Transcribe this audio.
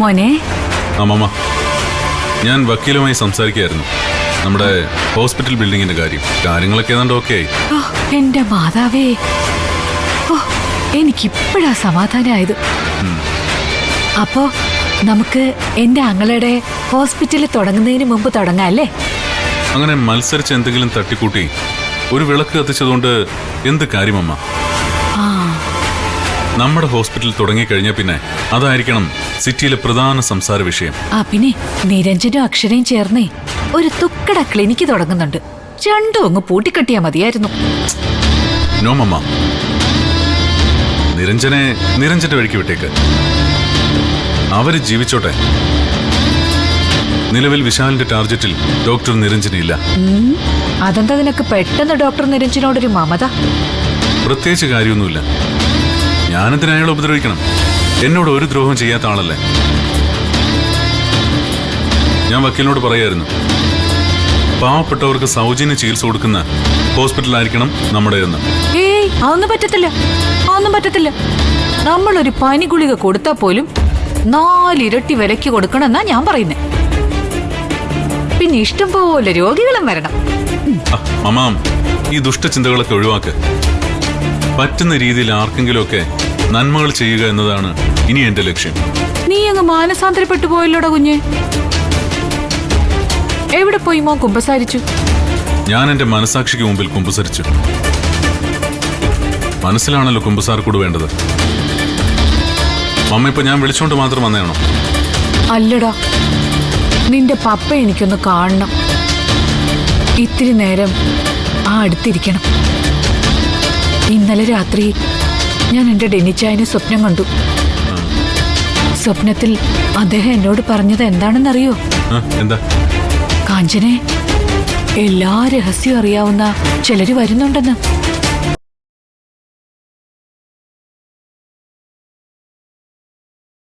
മോനെ. അമ്മമ്മ, ഞാൻ വക്കീലുമായി സംസാരിക്കുകയായിരുന്നു. നമ്മുടെ ഹോസ്പിറ്റൽ ബിൽഡിങ്ങിന്റെ കാര്യങ്ങളൊക്കെ ഏതാണ്ട് ഓക്കെ ആയി. എന്റെ മാതാവേ, എനിക്കിപ്പോഴാ സമാധാനമായത്. അപ്പോ നമുക്ക് എന്റെ അങ്ങളുടെ ഹോസ്പിറ്റലിൽ തുടങ്ങുന്നതിന് മുമ്പ് തുടങ്ങാം അല്ലേ? അങ്ങനെ മത്സരിച്ച് എന്തെങ്കിലും തട്ടിക്കൂട്ടി ഒരു വിളക്ക് കത്തിച്ചതുകൊണ്ട് എന്ത് കാര്യമമ്മ? നമ്മുടെ ഹോസ്പിറ്റൽ തുടങ്ങിക്കഴിഞ്ഞ പിന്നെ അതായിരിക്കണം സിറ്റിയിലെ പ്രധാന സംസാര വിഷയം. പിന്നെ നിരഞ്ജനും അക്ഷരയും ചേർന്നേ ഒരു തുക്കട ക്ലിനിക്ക് തുടങ്ങുന്നുണ്ട്. രണ്ടും അങ്ങ് പൂട്ടിക്കെട്ടിയാ മതിയായിരുന്നു. നോ മമ്മ, നിരഞ്ജന്റെ വഴിക്ക് വിട്ടേക്ക്. അവര് ജീവിച്ചോട്ടെ. നിലവിൽ വിശാലിന്റെ ടാർജറ്റിൽ ഡോക്ടർ നിരഞ്ജനില്ല. അതെന്താ നിനക്ക് പെട്ടെന്ന് ഡോക്ടർ നിരഞ്ജനോടൊരു മമത? പ്രത്യേകിച്ച് കാര്യമൊന്നുമില്ല. ഞാനെന്തിനാ അയാളെ ഉപദ്രവിക്കണം? എന്നോട് ഒരു ദ്രോഹം ചെയ്യാത്ത ആളല്ലേ. ഞാൻ വക്കീലിനോട് പറയായിരുന്നു, പാവപ്പെട്ടവർക്ക് സൗജന്യ ചികിത്സ കൊടുക്കുന്ന ഹോസ്പിറ്റലായിരിക്കണം നമ്മുടേതെന്ന്. അതൊന്നും പറ്റത്തില്ല. നമ്മളൊരു പനി ഗുളിക കൊടുത്താൽ പോലും 4 ഇരട്ടി വിലയ്ക്ക് കൊടുക്കണമെന്നാ ഞാൻ പറയുന്നേ. പിന്നെ ഇഷ്ടം പോലെ രോഗികളും വരണം. മമാം, ഈ ദുഷ്ടചിന്തകളൊക്കെ ഒഴിവാക്ക്. പറ്റുന്ന രീതിയിൽ ആർക്കെങ്കിലുമൊക്കെ നന്മകൾ ചെയ്യുക എന്നതാണ് ഇനി എന്റെ ലക്ഷ്യം. നീ അങ്ങ് മാനസാന്തരപ്പെട്ടു പോയല്ലോടാ കുഞ്ഞെ. എവിടെ പോയി മോൻ കുമ്പസാരിച്ചു? ഞാൻ എന്റെ മനസാക്ഷിക്ക് മുമ്പിൽ കുമ്പസരിച്ചു. മനസ്സിലാണല്ലോ കുമ്പസാർക്കൂട് വേണ്ടത്. മമ്മ ഇപ്പൊ ഞാൻ വിളിച്ചോണ്ട് മാത്രം വന്നേണോ? അല്ലടാ, നിന്റെ പപ്പ എനിക്കൊന്ന് കാണണം. ഇത്തിരി നേരം അടുത്തിരിക്കണം. ഇന്നലെ രാത്രി ഞാൻ എന്റെ ഡെന്നിച്ചായനെ സ്വപ്നം കണ്ടു. സ്വപ്നത്തിൽ അദ്ദേഹം എന്നോട് പറഞ്ഞത് എന്താണെന്നറിയോ? എന്താ? കാഞ്ചനെ എല്ലാ രഹസ്യവും അറിയാവുന്ന ചിലര് വരുന്നുണ്ടെന്ന്.